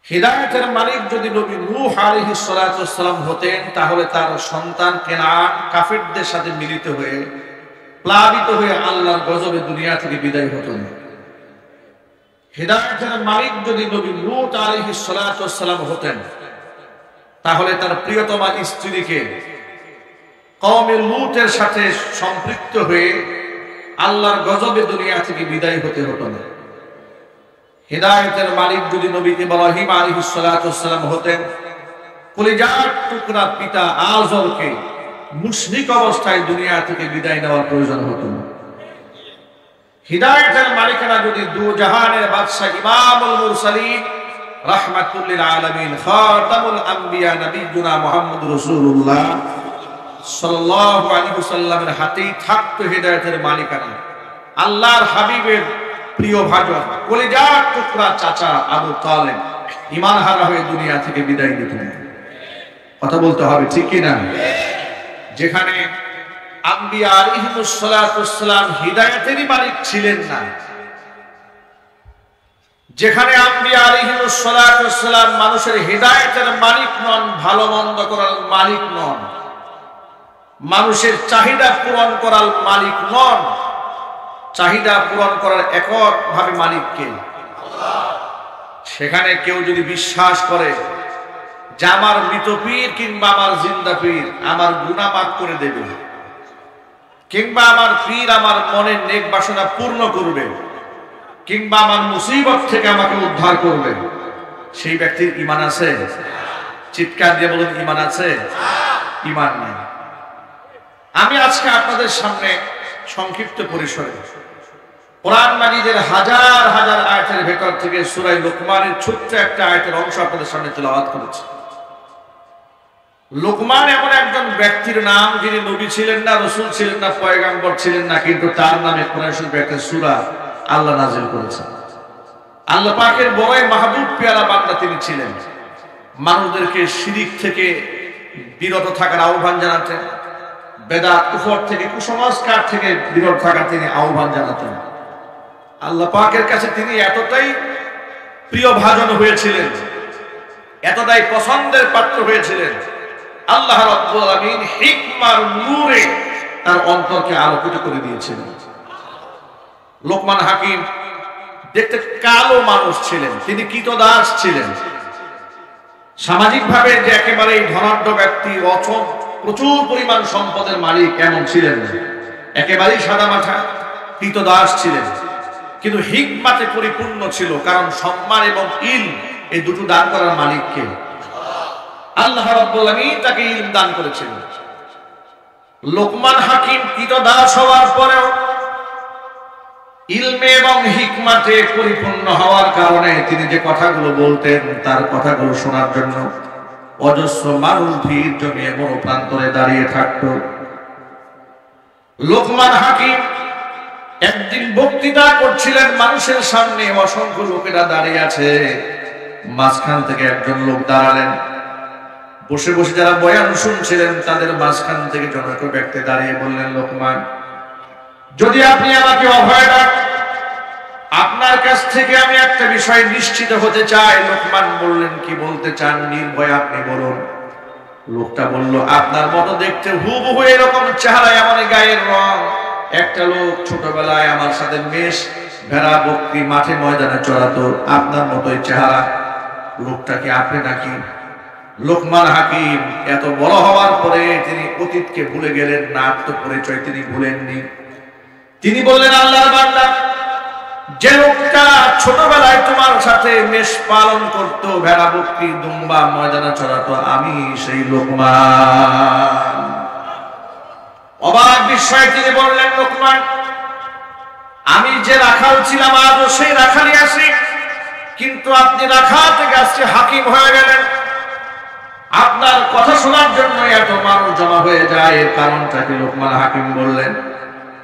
হিদায়াতের মালিক যদি নবী নূহ আলাইহিস সালাতু ওয়াস সালাম হতেন, তাহলে তার সন্তান কেনান কাফেরদের সাথে মিলিত হয়ে প্লাবিত হয়ে আল্লাহর গজবে দুনিয়া থেকে বিদায় হতো না। হিদায়াতের মালিক যদি নবী লূত আলাইহিস সালাতু ওয়াস সালাম হতেন, তাহলে তার প্রিয়তমা স্ত্রীকে কওমে লূতের সাথে সম্পৃক্ত হয়ে আল্লাহর গজবে দুনিয়া থেকে বিদায় হতে হতো না। হিদায়াতের মালিক যদি নবী ইব্রাহিম আলাইহিস সালাতু ওয়াস সালাম হতেন, কলিজার টুকরা পিতা আযরকে মুশরিক অবস্থায় দুনিয়া থেকে বিদায় নেওয়ার প্রয়োজন হতো না। হিদায়াতের মালিকানা যদি দু জাহানের বাদশা ইমামুল মুরসালিন রাহমাতুল লিল আলামিন খাতামুল আম্বিয়া নবিয়ুনা মুহাম্মদুর রাসূলুল্লাহ সাল্লাল্লাহু আলাইহি ওয়াসাল্লামের হাতেই থাকতো হিদায়াতের মালিকানা, আল্লাহর হাবিবের প্রিয় ভাজন কলিজার টুকরা চাচা আবু তালেব ঈমান হারা হয়ে দুনিয়া থেকে বিদায় নিতেন। কথা বলতে হবে, ঠিক কি না? যেখানে আম্বিয়া আলাইহিমুস সালাতু ওয়াস সালাম হিদায়াতেরই মালিক ছিলেন না, যেখানে আম্বিয়া আলাইহিমুস সালাতু ওয়াস সালাম মানুষের হিদায়াতের মালিক নন, ভালো মন্দ করার মালিক নন, মানুষের চাহিদা পূরণ করার মালিক নন, চাহিদা পূরণ করার এককভাবে মালিক কে? আল্লাহ। সেখানে কেউ যদি বিশ্বাস করে যে আমার মৃত পীর কিংবা আমার জিন্দা পীর আমার গুনাহ মাফ করে দেবে, কিংবা আমার পীর আমার মনের নেক বাসনা পূর্ণ করবে, কিংবা আমার মুসিবত থেকে আমাকে উদ্ধার করবে, সেই ব্যক্তির ঈমান আছে? চিৎকার দিয়ে বলুন, ঈমান আছে? ঈমান নেই। আমি আজকে আপনাদের সামনে সংক্ষিপ্ত পরিসরে কোরআন মাজিদের হাজার হাজার আয়াতের ভেতর থেকে সূরা লুকমানের ছোট্ট একটা আয়াতের অংশ আপনাদের সামনে তেলাওয়াত করেছি। লুকমান এমন একজন ব্যক্তির নাম যিনি নবী ছিলেন না, রাসূল ছিলেন না, পয়গম্বর ছিলেন না, কিন্তু তার নামে কোরআন শরীফে একটা সূরা আল্লাহ নাযিল করেছেন। আল্লাহ পাকের বড়ই মাহবুব পেয়ারা বান্দা তিনি ছিলেন। মানুষদেরকে শিরিক থেকে বিরত থাকার আহ্বান জানাতেন, বেদাত কুফর থেকে কুসংস্কার থেকে বিরত থাকার তিনি আহ্বান জানাতেন। আল্লাহ পাকের কাছে তিনি এতটাই প্রিয় ভাজন হয়েছিলেন, এতটাই পছন্দের পাত্র হয়েছিলেন, আল্লাহ রাব্বুল আলামিন হিকমার নূরে তার অন্তরকে আলোকিত করে দিয়েছিলেন। লোকমান হাকিম দেখতে কালো মানুষ ছিলেন, তিনি কৃতদাস ছিলেন। সামাজিকভাবে যে একেবারে ধনাঢ্য ব্যক্তি, অচল প্রচুর পরিমাণ সম্পদের মালিক এমন ছিলেন না, একেবারেই সাদামাঠা কৃতদাস ছিলেন, কিন্তু হিকমাতে পরিপূর্ণ ছিল। কারণ সম্মান এবং ইলম এই দুটো দান করার মালিককে আল্লাহ রাব্বুল আলামিন তাকে ইলম দান করেছিলেন। লোকমান হাকিম কৃতদাস হওয়ার পরেও ইলমে এবং হিকমাতে পরিপূর্ণ হওয়ার কারণে তিনি যে কথাগুলো বলতেন, তার কথাগুলো শোনার জন্য অজস্র মানুষ ভিড় জমিয়ে বড় প্রান্তরে দাঁড়িয়ে থাকত। লোকমান হাকিম একদিন বক্তৃতা করছিলেন মানুষের সামনে, অসংখ্য লোকেরা দাঁড়িয়ে আছে, মাঝখান থেকে একজন লোক দাঁড়ালেন। বসে বসে যারা বয়ান শুনছিলেন তাদের মাঝখান থেকে জনৈক ব্যক্তি দাঁড়িয়ে বললেন, লোকমান, যদি আপনি আমাকে অভয় দেন, আপনার কাছ থেকে আমি একটা বিষয় নিশ্চিত হতে চাই। লোকমান বললেন, কি বলতে চান? নির্ভয় আপনি বলুন। লোকটা বলল, আপনার মতো দেখতে হুবহু এরকম চেহারা, এমন গায়ের রং একটা লোক ছোটবেলায় আমার সাথে মেষ ভেড়া বকরি মাঠে ময়দানে চড়াতো, আপনার মতোই চেহারা। লোকটা কি আপনি নাকি? লোকমান হাকিম এত বড় হওয়ার পরে তিনি অতীতকে ভুলে গেলেন না, আত্মপরিচয় তিনি ভুলেননি। তিনি বললেন, আল্লাহর বান্দা, যে লোকটা ছোটবেলায় তোমার সাথে মেষ পালন করত, ভেড়া বকরি দুম্বা ময়দানে চড়াতো, আমি সেই লোকমান। অবাক বিস্ময়ে তিনি বললেন, লোকমান, আমি যে রাখাল ছিলাম আজও সেই রাখালই আছি, কিন্তু আপনি রাখাল থেকে আজকে হাকিম হয়ে গেলেন। আপনার কথা শোনার জন্য এত মানুষ জমা হয়ে যায়, এর কারণটা কি? লোকমান হাকিম বললেন,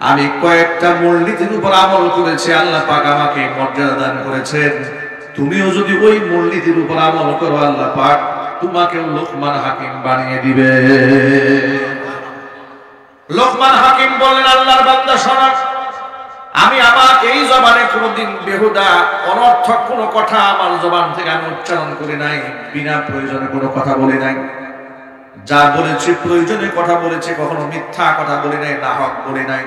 আমি কয়েকটা মূলনীতির উপর আমল করেছি, আল্লাহ পাক আমাকে মর্যাদা দান করেছেন। তুমিও যদি ওই মূলনীতির উপর আমল করো, আল্লাহ পাক তোমাকেও লোকমান হাকিম বানিয়ে দিবে। লোকমান হাকিম বললেন, আল্লাহর বান্দা শোনো, আমি আমার এই জবানে কোনোদিন বেহুদা অনর্থক কোনো কথা আমার জবান থেকে আমি উচ্চারণ করি নাই, বিনা প্রয়োজনে কোনো কথা বলি নাই। যা বলেছি প্রয়োজনে কথা বলেছি, কখনো মিথ্যা কথা বলি নাই, নাহক বলি নাই।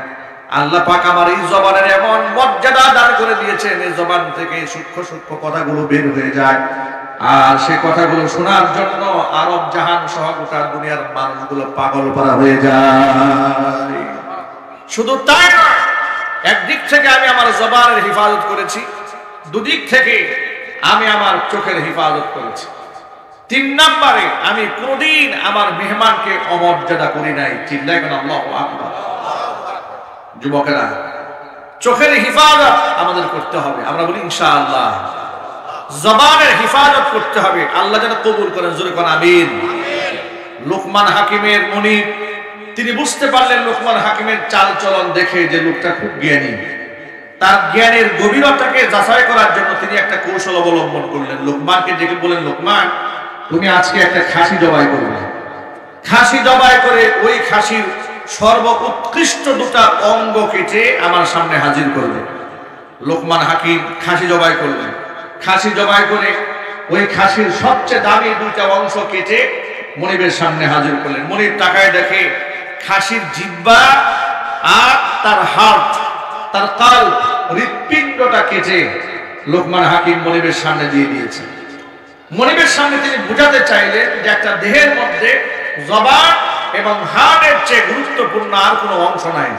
আল্লাহ পাক আমার এই জবানের এমন মর্যাদা দান করে দিয়েছেন, এই জবান থেকে সূক্ষ্ম সূক্ষ্ম কথাগুলো বের হয়ে যায়, আর সে কথাগুলো শোনার জন্য আরব জাহান সহ গোটা দুনিয়ার মানুষগুলো পাগল করা হয়ে যায়। শুধু তাই নয়, একদিক থেকে আমি আমার জবানের হেফাজত করেছি, দুদিক থেকে আমি আমার চোখের হেফাজত করেছি। 3 নম্বরে আমি কোনদিন আমার মেহমানকে অমর্যাদা করি নাই। চিল্লায় কেন আল্লাহু আকবার। যুবকেরা, চোখের হেফাজত আমাদের করতে হবে। আমরা বলি ইনশাআল্লাহ। জবানের হেফাজত করতে হবে, আল্লাহ যেন কবুল করেন। জোরে কোন আমিন। লোকমান হাকিমের মনিব তিনি বুঝতে পারলেন লোকমান হাকিমের চাল চলন দেখে যে লোকটা খুব জ্ঞানী। তার জ্ঞানের গভীরতাকে যাচাই করার জন্য তিনি একটা কৌশল অবলম্বন করলেন। লোকমানকে ডেকে বলেন, লোকমান তুমি আজকে একটা খাসি জবাই করবে। খাসি জবাই করে ওই খাসির সর্বোৎকৃষ্ট 2টা অঙ্গ কেটে আমার সামনে হাজির করবে। লোকমান হাকিম খাসি জবাই করলেন। খাসি জবাই করে ওই খাসির সবচেয়ে দামি 2টা অংশ কেটে মনিবের সামনে হাজির করলেন। মনিব তাকায় দেখে খাসির জিহ্বা আর তার হার্ট, তার কাল, হৃৎপিণ্ডটা কেটে লোকমান হাকিম মনিবের সামনে দিয়ে দিয়েছে। মনিবের সামনে তিনি বুঝাতে চাইলেন যে একটা দেহের মধ্যে জবান এবং হার্টের চেয়ে গুরুত্বপূর্ণ আর কোনো অংশ নাই।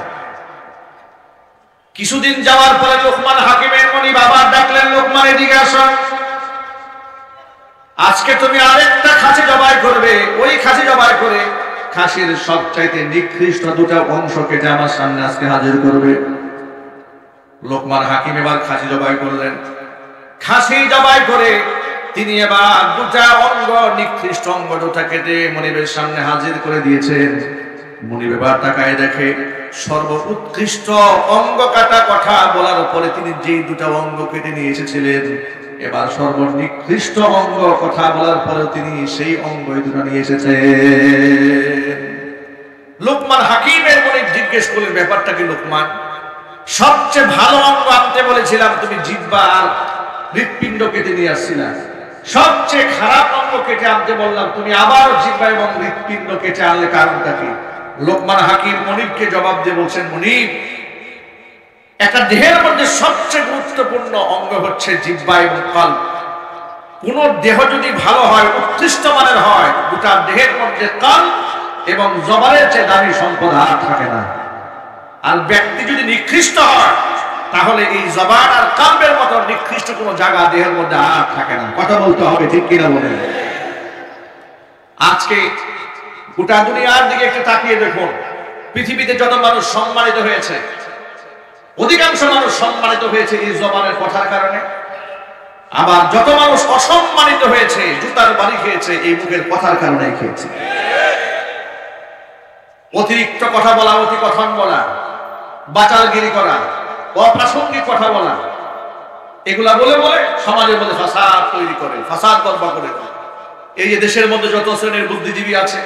কিছুদিন যাওয়ার পরে লোকমান হাকিমের মনিব আবার ডাকলেন, লোকমান এদিকে আসো, আজকে তুমি আরেকটা খাসি জবাই করবে। ওই খাসি জবাই করে খাসির সবচাইতে নিকৃষ্ট 2টা অংশ কেটে আমার সামনে আজকে হাজির করবে। লোকমান হাকিম এবার খাসি জবাই করলেন। খাসি জবাই করে তিনি এবার 2টা অঙ্গ, নিকৃষ্ট অঙ্গ 2টা কেটে মনিবের সামনে হাজির করে দিয়েছেন। মনিব এবার তাকায় দেখে সর্বোৎকৃষ্ট অঙ্গ কাটা কথা বলার পরে তিনি যেই 2টা অঙ্গ কেটে নিয়ে এসেছিলেন, এবার সর্বনিকৃষ্ট অঙ্গ কথা বলার পরে তিনি সেই অঙ্গ 2টা নিয়ে এসেছেন। লোকমান হাকিমের মনিব জিজ্ঞেস করলেন, ব্যাপারটা কি লোকমান? সবচেয়ে ভালো অঙ্গ আনতে বলেছিলাম, তুমি জিহ্বা আর হৃৎপিণ্ড কেটে নিয়ে আসছিলা। সবচেয়ে খারাপ অঙ্গ কেটে আনতে বললাম, তুমি আবার জিহ্বা এবং হৃৎপিণ্ড কেটে আনলে, কারণটা কি? লোকমান হাকিম মনিবকে জবাব দিয়ে বলছেন, মনিব, একটা দেহের মধ্যে সবচেয়ে গুরুত্বপূর্ণ অঙ্গ হচ্ছে জিহ্বা এবং কল্প। কোন দেহ যদি ভালো হয়, উৎকৃষ্ট মানের হয়, গোটা দেহের মধ্যে কল্প এবং জবানের চেয়ে দামি সম্পদ আর থাকে না। আর ব্যক্তি যদি নিকৃষ্ট হয়, তাহলে এই জবান আর কল্পের মতো নিকৃষ্ট কোনো জায়গা দেহের মধ্যে আর থাকে না। কথা বলতে হবে, ঠিক কিনা বলেন? আজকে গোটা দুনিয়ার দিকে একটু তাকিয়ে দেখুন, পৃথিবীতে যত মানুষ সম্মানিত হয়েছে, অধিকাংশ মানুষ সম্মানিত হয়েছে এই জবানের কথার কারণে। আবার যত মানুষ অসম্মানিত হয়েছে, জুতার বাড়ি খেয়েছে এই মুখের কথার কারণে খেয়েছে। অতিরিক্ত কথা বলা, অতি কথন বলা, বাচালগিরি করা, অপ্রাসঙ্গিক কথা বলা, এগুলা বলে বলে সমাজের মধ্যে ফাসাদ তৈরি করে, ফাসাদ বরবা করে। এই যে দেশের মধ্যে যত শ্রেণীর বুদ্ধিজীবী আছে,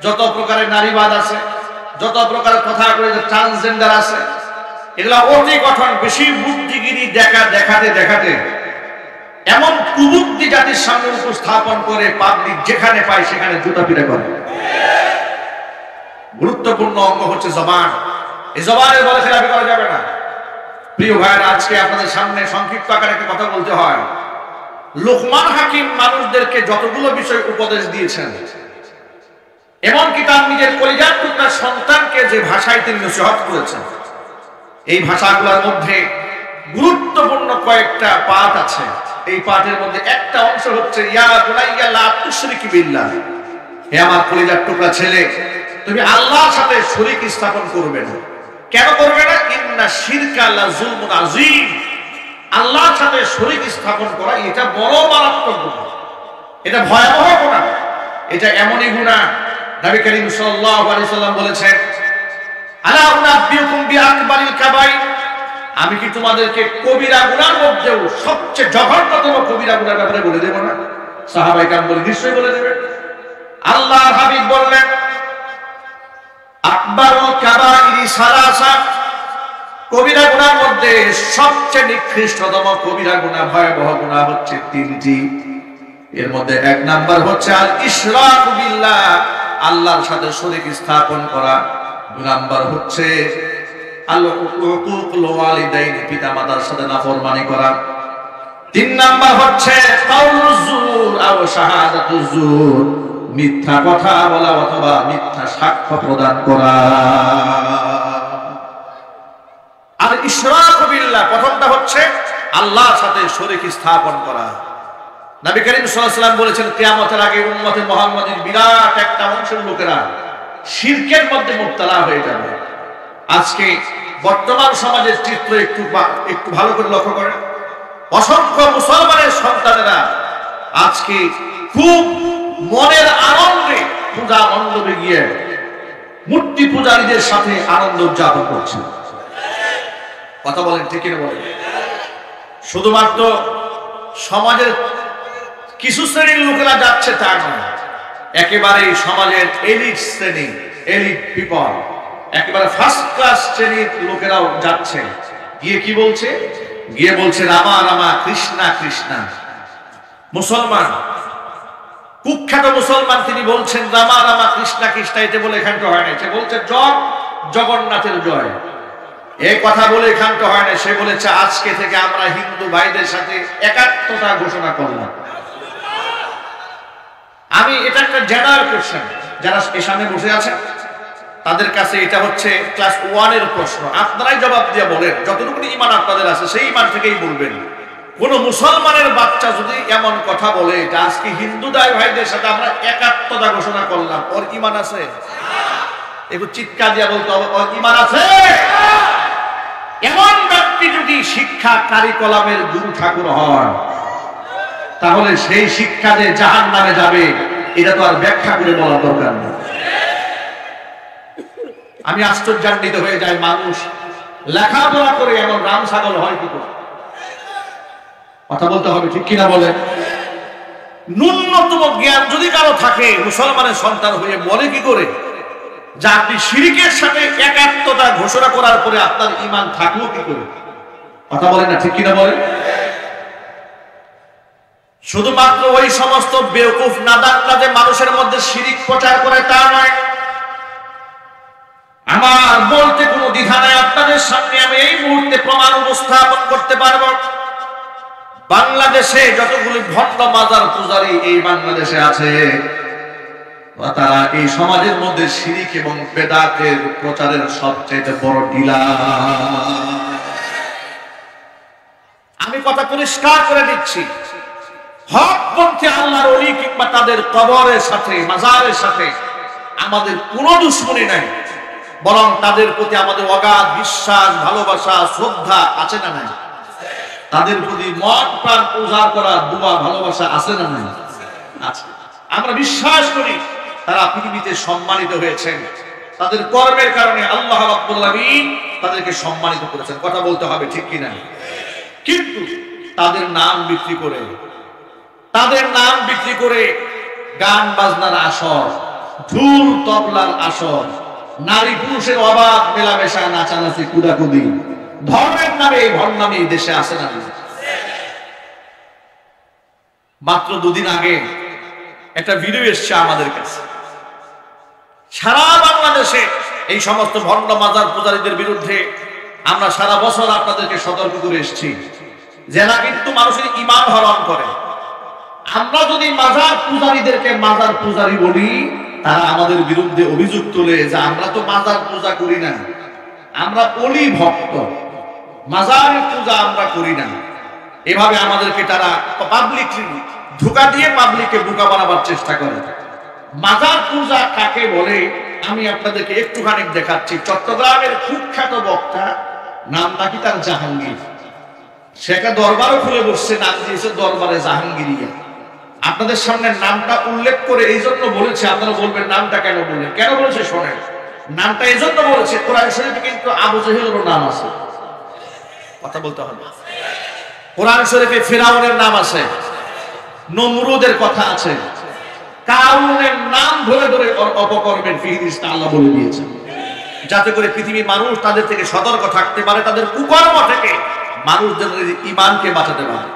যত প্রকারের নারীবাদ আছে, যত প্রকারের কথা করে ট্রান্সজেন্ডার আছে, এগুলা অতি গঠন, বেশি বুদ্ধিগিরি দেখাতে দেখাতে এমন কুবুদ্ধি জাতির সামনে উপস্থাপন করে পাবলিক যেখানে পায় সেখানে জুতা পিটা করে। গুরুত্বপূর্ণ অঙ্গ হচ্ছে জবান। এই জবানের বলে খেলাপি করা যাবে না। প্রিয় ভাইরা, আজকে আপনাদের সামনে সংক্ষিপ্ত আকারে একটা কথা বলতে হয়। লোকমান হাকিম মানুষদেরকে যতগুলো বিষয় উপদেশ দিয়েছেন, এমনকি তার নিজের কলিজার টুকরা সন্তানকে যে ভাষায় তিনি নসিহত করেছেন, এই ভাষাগুলোর মধ্যে গুরুত্বপূর্ণ কয়েকটা পাঠ আছে। এই পাঠের মধ্যে একটা অংশ হচ্ছে, ইয়া বুনাইয়া লা তুশরিক বিল্লাহ, হে আমার কলিজার টুকরা ছেলে, তুমি আল্লাহর সাথে শরীক স্থাপন করবে না। কেন করবে না? ইন্না শিরকা লা যুলমুন আযীম, আল্লাহর সাথে শরীক স্থাপন করা এটা বড় মারাত্মক গুনাহ, এটা ভয়াবহ গুনাহ, এটা এমনই গুনাহ নবী করিম সাল্লাল্লাহু আলাইহি সাল্লাম বলেছেন, আলা উনাব্বিউকুম বিআকবারিল কাবাইর, আমি কি তোমাদেরকে কবিরা গুনার মধ্যেও সবচেয়ে জঘন্যতম কবিরা গুনার ব্যাপারে বলে দেব না? সাহাবায়ে কেরাম বলে, নিশ্চয়ই বলে দেবেন। আল্লাহর হাবিব বললেন, আকবারুল কাবাইরি সালাসা, কবিরা গুনার মধ্যে সবচেয়ে নিকৃষ্টতম কবিরা গুনাহ, ভয়াবহ গুনাহ হচ্ছে তিনটি। এর মধ্যে এক নাম্বার হচ্ছে আল ইশরাকু বিল্লাহ, আল্লাহর সাথে শরীক স্থাপন করা। দুই নাম্বার হচ্ছে আল উকুকুল ওয়ালিদাইন, পিতামাতার সাথে নাফরমানি করা। তিন নাম্বার হচ্ছে কাউলুজ জুর আও শাহাদাতুজ জুর, মিথ্যা কথা বলা অথবা মিথ্যা সাক্ষ্য প্রদান করা। আর ইশরাকু বিল্লাহ, প্রথমটা হচ্ছে আল্লাহর সাথে শরীক স্থাপন করা। নবী করিম সাল্লাল্লাহু আলাইহি ওয়াসাল্লাম বলেছেন, কিয়ামতের আগে উম্মতে মুহাম্মাদের বিরাট একটা অংশের লোকেরা শিরকের মধ্যে মুবতালা হয়ে যাবে। আজকে বর্তমান সমাজের চিত্র একটু ভালো করে লক্ষ্য করেন। অসংখ্য মুসলমানের সন্তানেরা আজকে খুব মনের আনন্দে পূজা মণ্ডপে গিয়ে মূর্তি পূজারীদের সাথে আনন্দ উদযাপন করছে। কথা বলেন ঠিক কিনা বলেন? শুধুমাত্র সমাজের কিছু শ্রেণীর লোকেরা যাচ্ছে তা নয়, একেবারে সমাজের এলিট শ্রেণী, এলিট পিপল, একেবারে ফার্স্ট ক্লাস শ্রেণীর লোকেরাও যাচ্ছে। গিয়ে কি বলছে? গিয়ে বলছে রামা রামা কৃষ্ণা কৃষ্ণা। মুসলমান, কুখ্যাত মুসলমান, তিনি বলছেন রামা রামা কৃষ্ণা কৃষ্ণা। এটা বলে এখানটা হয় না, সে বলছে জয় জগন্নাথের জয়। এই কথা বলে এখানটা হয় না, সে বলেছে আজকে থেকে আমরা হিন্দু ভাইদের সাথে একাত্মতা ঘোষণা করলাম। আমি এটা একটা জেনারেল কোশ্চেন, যারা এর সামনে বসে আছেন তাদের কাছে এটা হচ্ছে ক্লাস 1 এর প্রশ্ন। আপনারাই জবাব দিয়ে বলেন, যতটুকু ঈমান আপনাদের আছে সেই ঈমান থেকেই বলবেন। কোন মুসলমানের বাচ্চা যদি এমন কথা বলে যে আজকে হিন্দু ভাইদের সাথে আমরা একাত্মতা ঘোষণা করলাম, ওর ঈমান আছে? একটু চিৎকার দিয়ে বলতে হবে, ওর ঈমান আছে? এমন ব্যক্তি যদি শিক্ষা কারিকুলামের গুরু ঠাকুর হন, তাহলে সেই শিক্ষা যে জাহান্নামে যাবে এটা তো আর ব্যাখ্যা করে বলার দরকার নেই। আমি আশ্চর্যান্বিত হয়ে যাই, মানুষ লেখাপড়া করে এমন রাম ছাগল হয় কি করে? কথা বলতে হবে ঠিক কিনা বলেন? ন্যূনতম জ্ঞান যদি কারো থাকে, মুসলমানের সন্তান হয়ে বলে কি করে যে আপনি শিরকের সাথে একাত্মতা ঘোষণা করার পরে আপনার ঈমান থাকলো কি করে? কথা বলেন না ঠিক কিনা বলেন? শুধুমাত্র ওই সমস্ত বেওকুফ নাদানরা যে মানুষের মধ্যে শিরিক প্রচার করে তা নয়। আমার বলতে কোনো দ্বিধা নাই, আপনাদের সামনে আমি এই মুহূর্তে প্রমাণ উপস্থাপন করতে পারবো। বাংলাদেশে যতগুলি ভণ্ড মাজার পূজারী এই বাংলাদেশে আছে, তারা এই সমাজের মধ্যে শিরিক এবং বেদাতের প্রচারের সবচেয়ে বড় ডিলার। আমি কথা পরিষ্কার করে দিচ্ছি, হকপন্থী আল্লাহর ওলি কিংবা তাদের কবরের সাথে মাজারের সাথে আমাদের কোনো দুশ্মনী নাই, বরং তাদের প্রতি আমাদের অগাধ বিশ্বাস, ভালোবাসা, শ্রদ্ধা আছে না নাই? তাদের প্রতি মন প্রাণ পূজা করা, দোয়া, ভালোবাসা আছে না নাই? আছে। আমরা বিশ্বাস করি তারা পৃথিবীতে সম্মানিত হয়েছেন, তাদের কর্মের কারণে আল্লাহ রাব্বুল আলামিন তাদেরকে সম্মানিত করেছেন। কথা বলতে হবে ঠিক কিনা? কিন্তু তাদের নাম বিক্রি করে, তাদের নাম বিক্রি করে গান বাজনার আসর, ঢোল তবলার আসর, নারী পুরুষের অবাধ মেলামেশা, নাচানাচি, কুদাকুদি, ধর্মের নামে এই ভণ্ডামি দেশে আসে না? মাত্র 2 দিন আগে একটা ভিডিও এসছে আমাদের কাছে। সারা বাংলাদেশে এই সমস্ত ভণ্ড মাজার পূজারীদের বিরুদ্ধে আমরা সারা বছর আপনাদেরকে সতর্ক করে এসেছি, যারা কিন্তু মানুষের ঈমান হরণ করে। আমরা যদি মাজার পূজারীদেরকে মাজার পূজারী বলি, তারা আমাদের বিরুদ্ধে অভিযোগ তোলে যে আমরা তো মাজার পূজা করি না, আমরা অলি ভক্ত, মাজার পূজা আমরা করি না। এভাবে আমাদেরকে তারা পাবলিকলি ধোঁকা দিয়ে পাবলিককে বোকা বানাবার চেষ্টা করে। মাজার পূজা কাকে বলে আমি আপনাদেরকে একটুখানি দেখাচ্ছি। চট্টগ্রামের কুখ্যাত বক্তা, নাম নাকি তার জাহাঙ্গীর, সে একটা দরবারও খুলে বসছে, নাম দিয়েছে দরবারে জাহাঙ্গীরিয়া। আপনাদের সামনে নামটা উল্লেখ করে এই জন্য বলেছে, আপনারা বলবেন নামটা কেন বললেন? কেন বলেছে শোনেন। নামটা এই জন্য বলেছে, কোরআন শরীফে কিন্তু আবু জেহেলের নাম আছে। কথা বলতে হবে। কোরআন শরীফে ফিরাউনের নাম আছে, নমরুদের কথা আছে, কারুনের নাম ধরে ধরে অপকর্মের ফিরিস্তা আল্লাহ বলে দিয়েছেন। যাতে করে পৃথিবীর মানুষ তাদের থেকে সতর্ক থাকতে পারে, তাদের কুকর্ম থেকে মানুষদের ঈমানকে বাঁচাতে পারে।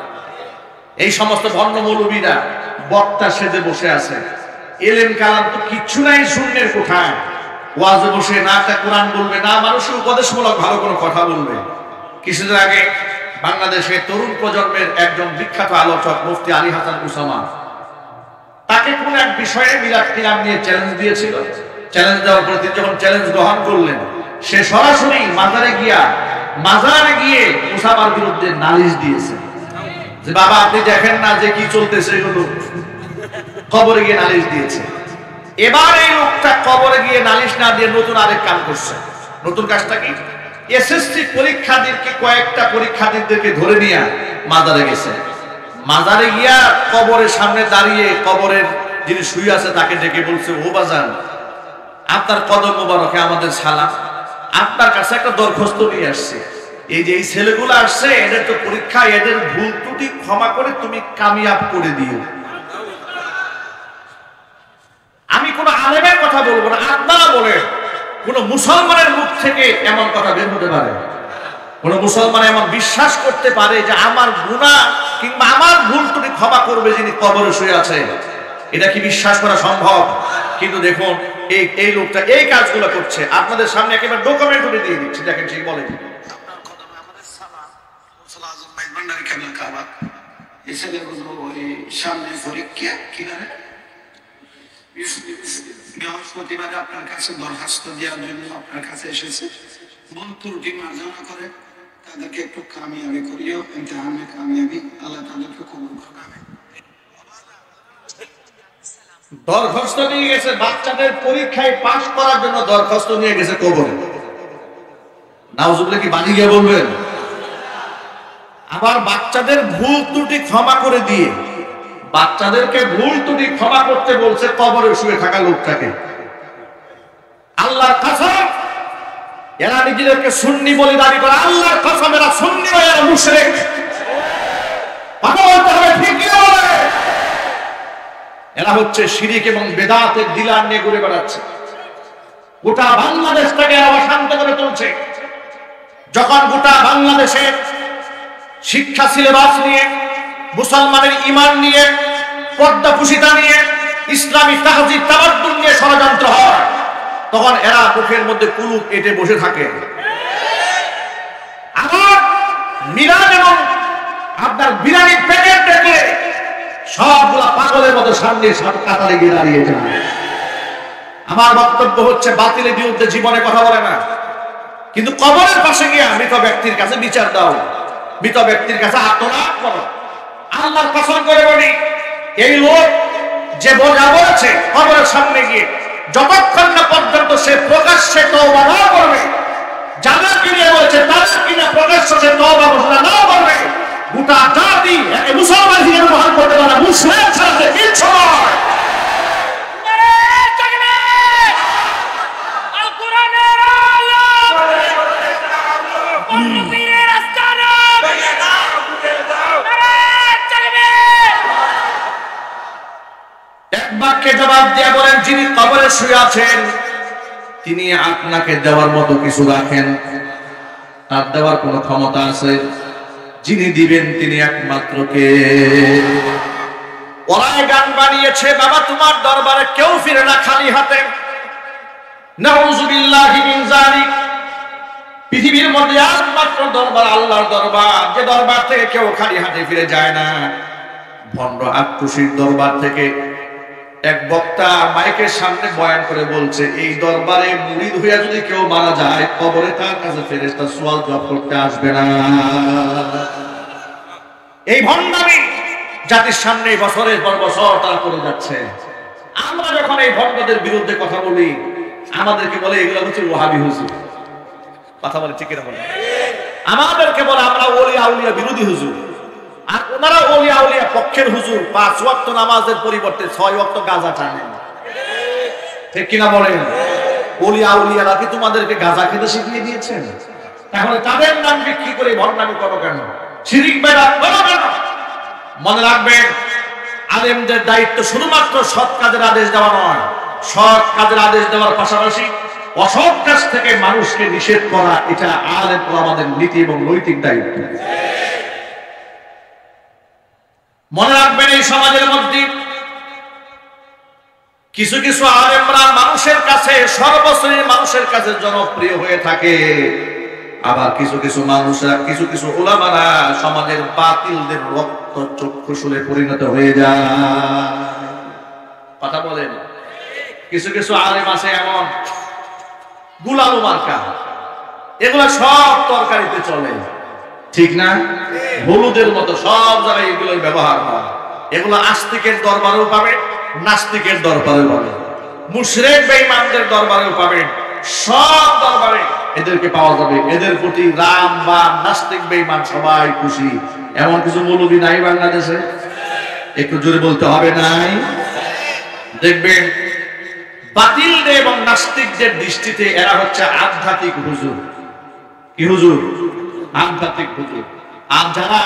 এই সমস্ত ভণ্ড মৌলবীরা বক্তা সেজে বসে আছে, এলেম কালাম তো কিচ্ছু নাই, শূন্যের কোঠায় ওয়াজে বসে না একটা কোরআন বলবে, না মানুষের উপদেশমূলক ভালো কোনো কথা বলবে। কিছুদিন আগে বাংলাদেশের তরুণ প্রজন্মের একজন বিখ্যাত আলোচক মুফতি আলী হাসান উসামা, তাকে কোন এক বিষয়ে মিলাদ কিরাম নিয়ে চ্যালেঞ্জ দিয়েছিল। চ্যালেঞ্জ দেওয়ার পরে তিনি যখন চ্যালেঞ্জ গ্রহণ করলেন, সে সরাসরি মাজারে গিয়ে উসামার বিরুদ্ধে নালিশ দিয়েছে যে বাবা আপনি দেখেন না যে কি চলতেছে, এগুলো কবরে গিয়ে নালিশ দিয়েছে। এবার এই লোকটা কবরে গিয়ে নালিশ না দিয়ে নতুন আরেক কাজ করছে। নতুন কাজটা কি? এসএসসি পরীক্ষার্থীকে কয়েকটা পরীক্ষার্থীদেরকে ধরে নিয়ে মাজারে গেছে। মাজারে গিয়া কবরের সামনে দাঁড়িয়ে কবরের যিনি শুয়ে আছে তাকে ডেকে বলছে, ও বাজান আপনার কদম মোবারকে আমাদের সালাম, আপনার কাছে একটা দরখাস্ত নিয়ে আসছে। এই যে এই ছেলেগুলো আসছে, এদের তো পরীক্ষা, এদের ভুল ত্রুটি ক্ষমা করে তুমি কামিয়াব করে দিও। আমি কোন আলেমের কথা বলবো না, আপনারা বলেন কোন মুসলমানের মুখ থেকে এমন কথা বের হতে পারে? কোন মুসলমান এমন বিশ্বাস করতে পারে যে আমার গুনাহ কিংবা আমার ভুল ত্রুটি ক্ষমা করবে যিনি কবরে শুয়ে আছে? এটা কি বিশ্বাস করা সম্ভব? কিন্তু দেখুন এই লোকটা এই কাজগুলো করছে, আপনাদের সামনে একেবারে ডকুমেন্ট করে দিয়ে দিচ্ছে। দেখেন সেই বলে সামনে পরীক্ষা কিনারে বৃহস্পতিবারে আপনার কাছে দরখাস্ত দেওয়ার জন্য আপনার কাছে এসেছে। ভুল ত্রুটি মার্জনা করে তাদেরকে একটু কামিয়াবি করিও, ইমতিহানে কামিয়াবি, আল্লাহ তাদেরকে কবুল করবে। দরখাস্ত নিয়ে গেছে বাচ্চাদের পরীক্ষায় পাস করার জন্য, দরখাস্ত নিয়ে গেছে কবরে। নাউজুবিল্লাহ কি বাড়ি গিয়ে বলবেন? আবার বাচ্চাদের ভুল ত্রুটি ক্ষমা করে দিয়ে বাচ্চাদেরকে ভুল ত্রুটি ক্ষমা করতে বলছে কবরে শুয়ে থাকা লোকটাকে। আল্লাহর কসম, এরা নিজেদেরকে সুন্নি বলে দাবি করে, আল্লাহর কসম এরা সুন্নি নয়, এরা মুশরিক। কথা বলতে হবে ঠিক কি বলে? এরা হচ্ছে শিরিক এবং বেদাতের ডিলার নিয়ে ঘুরে বেড়াচ্ছে। গোটা বাংলাদেশটাকে এরা অশান্ত করে তুলছে। যখন গোটা বাংলাদেশের শিক্ষা সিলেবাস নিয়ে, মুসলমানের ঈমান নিয়ে, পর্দাপুশিতা নিয়ে, ইসলামী তাহজিব তামাদ্দুন নিয়ে ষড়যন্ত্র হয়, তখন এরা মুখের মধ্যে কুলুপ এঁটে বসে থাকে। আবার মিলাদ এবং আপনার বিরিয়ানির প্যাকেট দেখে সবগুলা পাগলের মতো সামনে কাতারে গিয়ে দাঁড়িয়ে যায়। আমার বক্তব্য হচ্ছে বাতিলের বিরুদ্ধে জীবনে কথা বলে না, কিন্তু কবরের পাশে গিয়ে মৃত ব্যক্তির কাছে বিচার দাও, মৃত ব্যক্তির কাছে আত্মনাদ করো। আল্লাহর কসম করে বলি, এই লোক যে বোঝা বলেছে কবরের সামনে গিয়ে, যতক্ষণ না পর্যন্ত সে প্রকাশ্যে তওবা না করবে, যারা কিনে বলেছে তারা কিনা প্রকাশ্যে সে তওবা ঘোষণা না করবে, গোটা জাতি একে মুসলমান হিসেবে গ্রহণ করতে পারে না, মুসলিম ছাড়া কিচ্ছু নয়। এক বাক্যে জবাব দিয়ে বলেন, যিনি কবরে শুয়ে আছেন তিনি আপনাকে দেওয়ার মতো কিছু রাখেন? তার দেওয়ার কোন ক্ষমতা আছে? যিনি দিবেন তিনি একমাত্র কে? ওরাই গান বানিয়েছে, বাবা তোমার দরবারে কেউ ফিরে না খালি হাতে। নাউযুবিল্লাহি মিন যালিক। পৃথিবীর মধ্যে একমাত্র দরবার আল্লাহর দরবার, যে দরবার থেকে কেউ খালি হাতে ফিরে যায় না। ভণ্ড আক্রোশীর দরবার থেকে এক বক্তা মাইকের সামনে বয়ান করে বলছে, এই দরবারে মুরিদ হইয়া যদি কেউ মারা যায়, কবরে তার কাছে ফেরেশতা সওয়াল জবাব করতে আসবে না। এই ভণ্ডামি জাতির সামনে বছরের পর বছর তারা করে যাচ্ছে। আমরা যখন এই ভণ্ডদের বিরুদ্ধে কথা বলি, আমাদেরকে বলে এগুলো হচ্ছে ওয়াহাবি হুজুর। কথা বলে ঠিক কিনা বলে? আমাদেরকে বলে আমরা ওলিয়া আউলিয়া বিরোধী হুজুর, আর ওনারা ওলিয়া আউলিয়া পক্ষের হুজুর। 5 ওয়াক্ত নামাজের পরিবর্তে 6 ওয়াক্ত গাঁজা টানেন। ঠিক কিনা বলেন? ওলিয়া আউলিয়ারা কি তোমাদেরকে গাঁজা খেতে শিখিয়ে দিয়েছেন? তাহলে তাদের নাম বিক্রি করে ভণ্ডামি করো কেন? শিরিক বেদাত করো কেন? মনে রাখবেন, আলেমদের দায়িত্ব শুধুমাত্র সৎ কাজের আদেশ দেওয়া নয়, সৎ কাজের আদেশ দেওয়ার পাশাপাশি অসৎ কাজ থেকে মানুষকে নিষেধ করা, এটা আলেম ওলামাদের নীতি এবং নৈতিক দায়িত্ব। মনে রাখবেন, এই সমাজের মধ্যে কিছু কিছু আলেমরা মানুষের কাছে, সর্বশ্রেণীর মানুষের কাছে জনপ্রিয় হয়ে থাকে, আবার কিছু কিছু মানুষরা, কিছু কিছু উলামারা সমাজের বাতিলদের রক্ত চক্ষুশূলে পরিণত হয়ে যায়। কথা বলেন, কিছু কিছু আলেম আছে এমন গুলালু মার্কা, এগুলা সব তরকারিতে চলে, ঠিক না? হলুদের মতো সব জায়গায় এগুলোর ব্যবহার হয়। এগুলো আস্তিকের দরবারেও পাবে, নাস্তিকের দরবারেও পাবে, মুশরিক বেঈমানদের দরবারেও পাবে, সব দরবারে এদেরকে পাওয়া যাবে। এদের প্রতি রাম বা নাস্তিক বেঈমান সবাই খুশি। এমন কিছু মৌলবী নাই বাংলাদেশে? একটু জোরে বলতে হবে, নাই? দেখবেন বাতিলদের এবং নাস্তিকদের দৃষ্টিতে এরা হচ্ছে আধ্যাত্মিক হুজুর। কি হুজুর? আধ্যাত্মিক হুজুর। আর যারা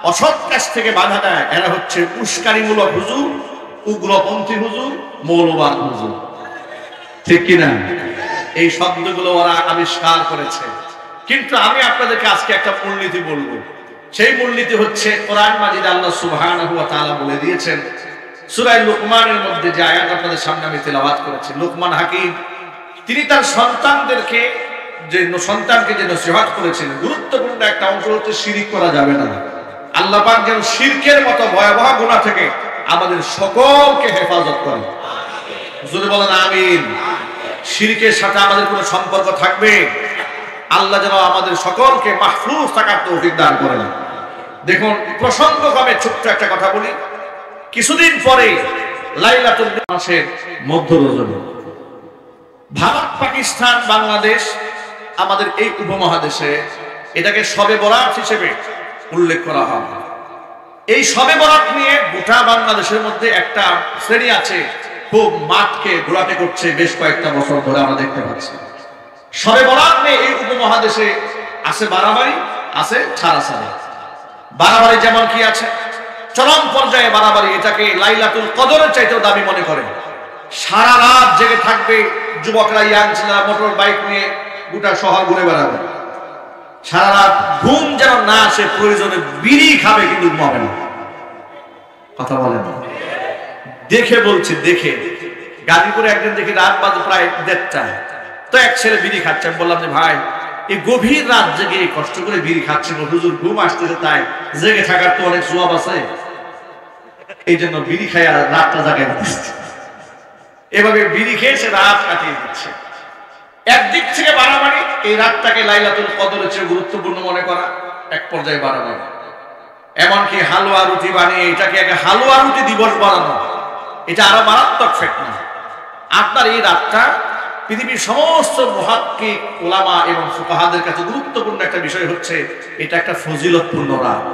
অসৎ কাজ থেকে বাধা দেয় এরা হচ্ছে উস্কানিমূলক হুজুর, উগ্রপন্থী হুজুর, মৌলবাদ হুজুর, ঠিক কিনা? এই শব্দগুলো ওরা আবিষ্কার করেছে। কিন্তু আমি আপনাদেরকে আজকে একটা মূলনীতি বলবো। সেই মূলনীতি হচ্ছে কোরআন মাজিদে আল্লাহ সুবহানাহু ওয়া তাআলা বলে দিয়েছেন সূরা লুকমানের মধ্যে, যে আয়াত আপনাদের সামনে আমি তেলাওয়াত করেছি। লুকমান হাকিম তিনি তার সন্তানকে যে নসিহত করেছেন, গুরুত্বপূর্ণ একটা অংশ হচ্ছে শিরক করা যাবে না। আল্লাহ পাক যেন শিরকের মতো ভয়াবহ গুনাহ থেকে আমাদের সকলকে হেফাজত করেন। জোরে বলেন আমিন। শিরকের সাথে আমাদের কোনো সম্পর্ক থাকবে, আল্লাহ যেন আমাদের সকলকে মাহফুজ থাকার তৌফিক দান করেন। দেখুন, প্রসঙ্গক্রমে ছোট্ট একটা কথা বলি। কিছুদিন পরে লাইলাতুল মাসের মধ্য রজনী, ভারত, পাকিস্তান, বাংলাদেশ, আমাদের এই উপমহাদেশে এটাকে শবে বরাত হিসেবে উল্লেখ করা হয়। এই শবে বরাত নিয়ে গোটা বাংলাদেশের মধ্যে একটা শ্রেণী আছে, খুব মাঠকে ঘোরাতে করছে বেশ কয়েকটা বছর ধরে আমরা দেখতে পাচ্ছি। শবে বরাত নিয়ে এই উপমহাদেশে আছে বাড়াবাড়ি, আছে ছাড়াছাড়ি। বাড়াবাড়ি যেমন কি আছে, চরম পর্যায়ে বাড়াবাড়ি, এটাকে লাইলাতুল কদরের চাইতেও দামি মনে করেন। সারা রাত জেগে থাকবে যুবকরা, ইয়াং ছেলেরা মোটর বাইক নিয়ে গোটা শহর ঘুরে বেড়াবে। সারা রাত ঘুম যেন না আসে, প্রয়োজনে বিড়ি খাবে কিন্তু ঘুমাবে না। কথা বলেন, দেখে বলছি, দেখে গাজীপুরে একদিন দেখি রাত বাজে প্রায় 1:30, তো এক ছেলে বিড়ি খাচ্ছে। আমি বললাম যে ভাই, এই গভীর রাত জেগে কষ্ট করে বিড়ি খাচ্ছে, হুজুর ঘুম আসতেছে, তাই জেগে থাকার তো অনেক সওয়াব আছে, এই জন্য বিড়ি খায় আর রাতটা জাগায় দিচ্ছে। এভাবে বিড়ি খেয়ে সে রাত কাটিয়ে দিচ্ছে। একদিক থেকে বাড়াবাড়ি, এই রাতটাকে লাইলাতুল কদরের চেয়ে গুরুত্বপূর্ণ মনে করা, এক পর্যায়ে বাড়াবাড়ি। এমনকি হালুয়া রুটি বানিয়ে এটাকে একটা হালুয়া রুটি দিবস বানানো, এটা আরো মারাত্মক ফিতনা। আপনার এই রাতটা পৃথিবীর সমস্ত মুহাক্কিক, উলামা এবং ফুকাহাদের কাছে গুরুত্বপূর্ণ একটা বিষয় হচ্ছে এটা একটা ফজিলতপূর্ণ রাত,